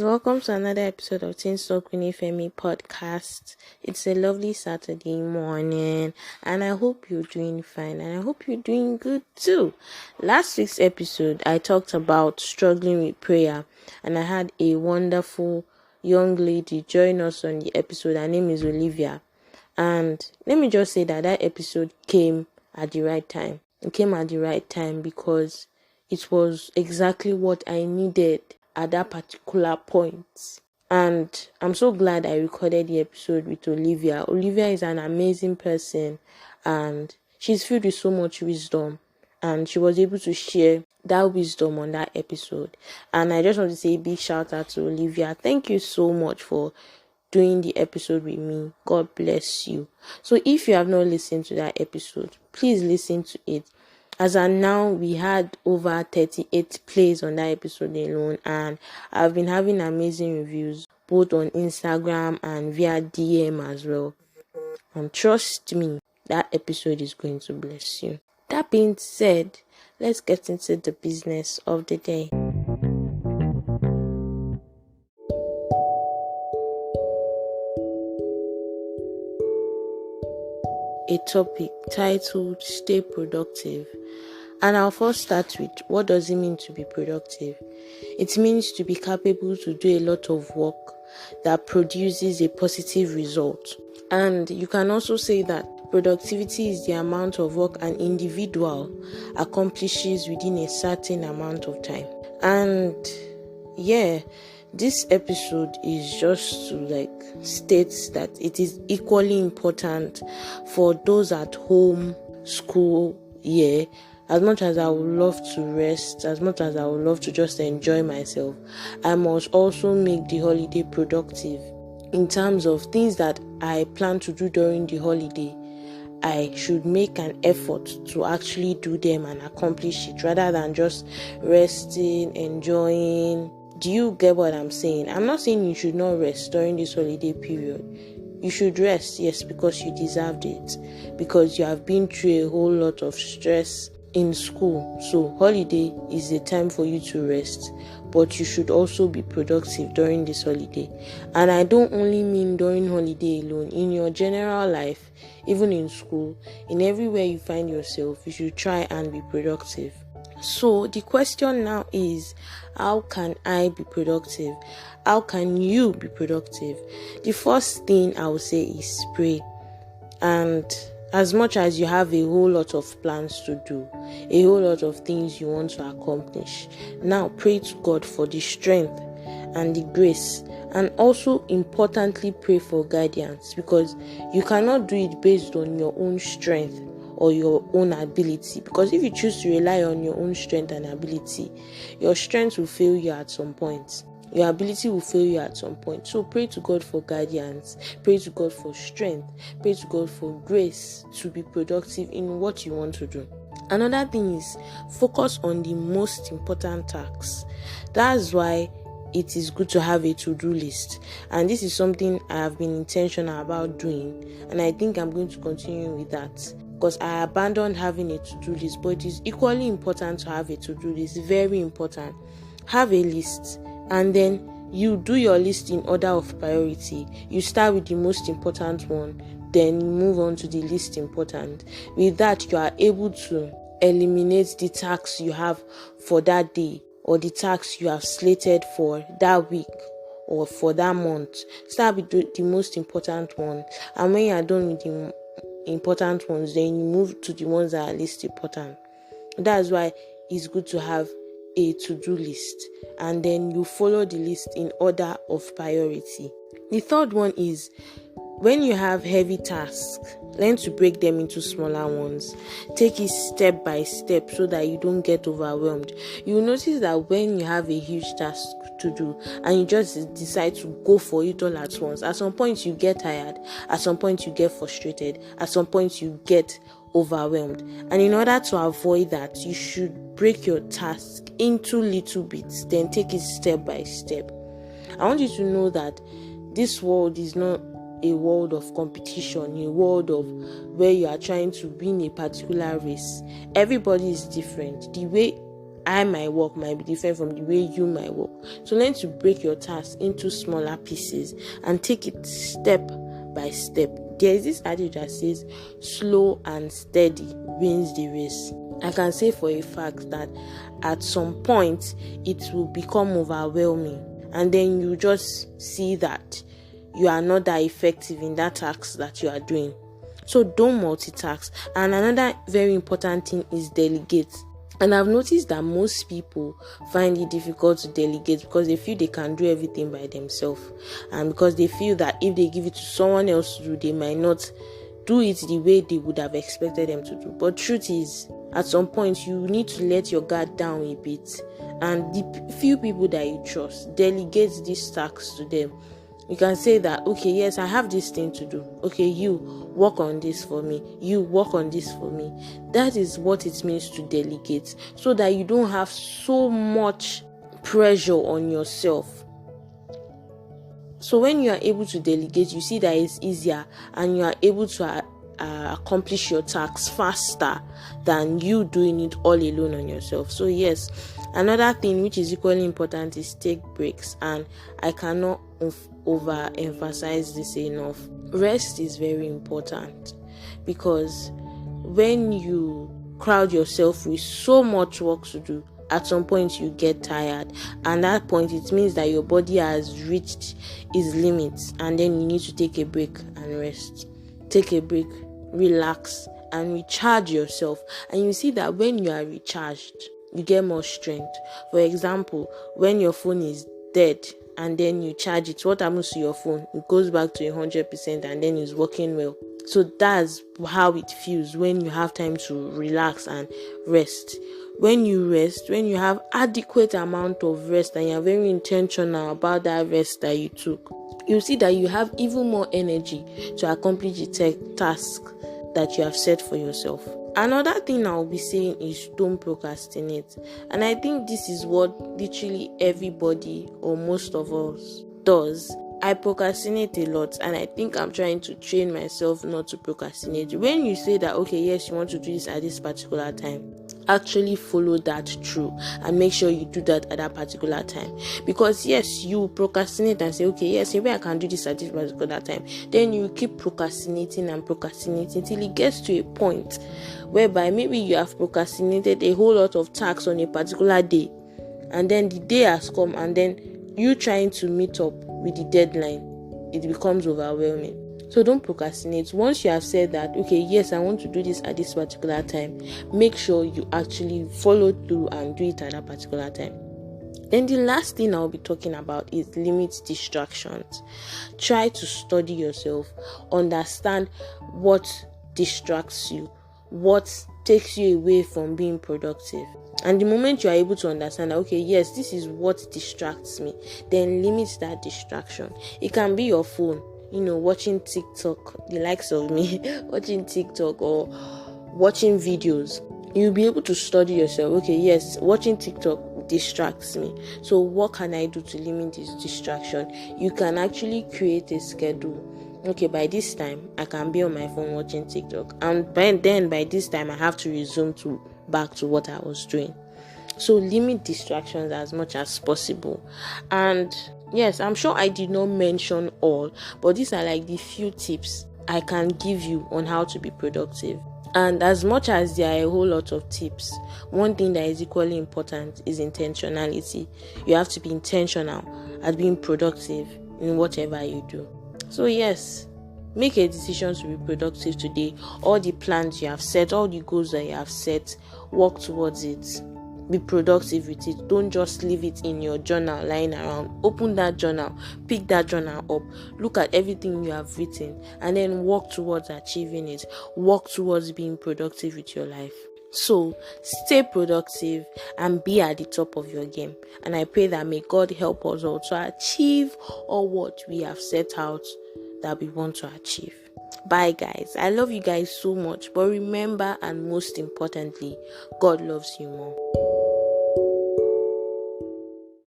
welcome to another episode of Teen Talk with Femi podcast. It's a lovely Saturday morning, and I hope you're doing fine, and I hope you're doing good too. Last week's episode, I talked about struggling with prayer, and I had a wonderful young lady join us on the episode. Her name is Olivia, and let me just say that episode came at the right time. It came at the right time because it was exactly what I needed at that particular point. And I'm so glad I recorded the episode with Olivia. Olivia is an amazing person and she's filled with so much wisdom, and she was able to share that wisdom on that episode. And I just want to say a big shout out to Olivia. Thank you so much for doing the episode with me. God bless you. So if you have not listened to that episode, please listen to it. As of now, we had over 38 plays on that episode alone, and I've been having amazing reviews both on Instagram and via DM as well. And trust me, that episode is going to bless you. That being said, let's get into the business of the day. A topic titled Stay Productive. And I'll first start with, what does it mean to be productive? It means to be capable to do a lot of work that produces a positive result. And you can also say that productivity is the amount of work an individual accomplishes within a certain amount of time. And this episode is just to state that it is equally important for those at home, school, as much as I would love to rest, as much as I would love to just enjoy myself, I must also make the holiday productive. In terms of things that I plan to do during the holiday, I should make an effort to actually do them and accomplish it rather than just resting, enjoying. Do you get what I'm saying? I'm not saying you should not rest during this holiday period. You should rest, yes, because you deserved it, because you have been through a whole lot of stress in school. So holiday is a time for you to rest, but you should also be productive during this holiday. And I don't only mean during holiday alone. In your general life, even in school, in everywhere you find yourself, you should try and be productive. So the question now is, how can I be productive? How can you be productive? The first thing I would say is pray. And as much as you have a whole lot of plans to do, a whole lot of things you want to accomplish, now pray to God for the strength and the grace. And also importantly, pray for guidance, because you cannot do it based on your own strength or your own ability. Because if you choose to rely on your own strength and ability, your strength will fail you at some point. Your ability will fail you at some point. So pray to God for guidance, pray to God for strength, pray to God for grace to be productive in what you want to do. Another thing is focus on the most important tasks. That's why it is good to have a to-do list. And this is something I have been intentional about doing, and I think I'm going to continue with that, because I abandoned having a to-do list. But it is equally important to have a to-do list. Very important. Have a list, and then you do your list in order of priority. You start with the most important one, then you move on to the least important. With that, you are able to eliminate the tasks you have for that day, or the tasks you have slated for that week or for that month. Start with the most important one, and when you are done with the important ones, then you move to the ones that are least important. That's why it's good to have a to-do list, and then you follow the list in order of priority. The third one is, when you have heavy tasks, learn to break them into smaller ones. Take it step by step so that you don't get overwhelmed. You will notice that when you have a huge task to do and you just decide to go for it all at once, at some point you get tired, at some point you get frustrated, at some point you get overwhelmed. And in order to avoid that, you should break your task into little bits, then take it step by step. I want you to know that this world is not a world of competition, a world of where you are trying to win a particular race. Everybody is different. The way I might work might be different from the way you might work. So learn to break your tasks into smaller pieces and take it step by step. There is this adage that says slow and steady wins the race. I can say for a fact that at some point it will become overwhelming, and then you just see that you are not that effective in that task that you are doing. So don't multitask. And another very important thing is delegate. And I've noticed that most people find it difficult to delegate because they feel they can do everything by themselves, and because they feel that if they give it to someone else to do, they might not do it the way they would have expected them to do. But truth is, at some point you need to let your guard down a bit, and the few people that you trust, delegate these tasks to them. You can say that, okay, yes, I have this thing to do. Okay, you work on this for me. You work on this for me. That is what it means to delegate, so that you don't have so much pressure on yourself. So when you are able to delegate, you see that it's easier, and you are able to accomplish your tasks faster than you doing it all alone on yourself. So yes, another thing which is equally important is take breaks, and I cannot overemphasize this enough. Rest is very important, because when you crowd yourself with so much work to do, at some point you get tired, and at that point it means that your body has reached its limits, and then you need to take a break and rest. Take a break, relax, and recharge yourself. And you see that when you are recharged, you get more strength. For example, when your phone is dead and then you charge it, what happens to your phone? It goes back to 100% and then it's working well. So that's how it feels when you have time to relax and rest. When you rest, when you have adequate amount of rest and you're very intentional about that rest that you took, you see that you have even more energy to accomplish the task that you have set for yourself. Another thing I'll be saying is don't procrastinate. And I think this is what literally everybody or most of us does. I procrastinate a lot, and I think I'm trying to train myself not to procrastinate. When you say that, okay, yes, you want to do this at this particular time, actually follow that through and make sure you do that at that particular time. Because yes, you procrastinate and say, okay, yes, maybe I can do this at this particular time. Then you keep procrastinating and procrastinating till it gets to a point whereby maybe you have procrastinated a whole lot of tasks on a particular day, and then the day has come, and then you trying to meet up with the deadline, it becomes overwhelming. So don't procrastinate. Once you have said that, okay, yes, I want to do this at this particular time, make sure you actually follow through and do it at that particular time. Then the last thing I'll be talking about is limit distractions. Try to study yourself, understand what distracts you, what takes you away from being productive. And the moment you are able to understand that, okay, yes, this is what distracts me, then limit that distraction. It can be your phone, watching TikTok, the likes of me, watching TikTok or watching videos. You'll be able to study yourself. Okay, yes, watching TikTok distracts me. So what can I do to limit this distraction? You can actually create a schedule. Okay, by this time, I can be on my phone watching TikTok. And by this time, I have to resume back to what I was doing. So limit distractions as much as possible. And yes, I'm sure I did not mention all, but these are like the few tips I can give you on how to be productive. And as much as there are a whole lot of tips, one thing that is equally important is intentionality. You have to be intentional at being productive in whatever you do. So yes, make a decision to be productive today. All the plans you have set, all the goals that you have set, work towards it. Be productive with it. Don't just leave it in your journal lying around. Open that journal, pick that journal up, look at everything you have written, and then work towards achieving it. Work towards being productive with your life. So stay productive and be at the top of your game. And I pray that may God help us all to achieve all what we have set out that we want to achieve. Bye guys. I love you guys so much. But remember, and most importantly, God loves you more.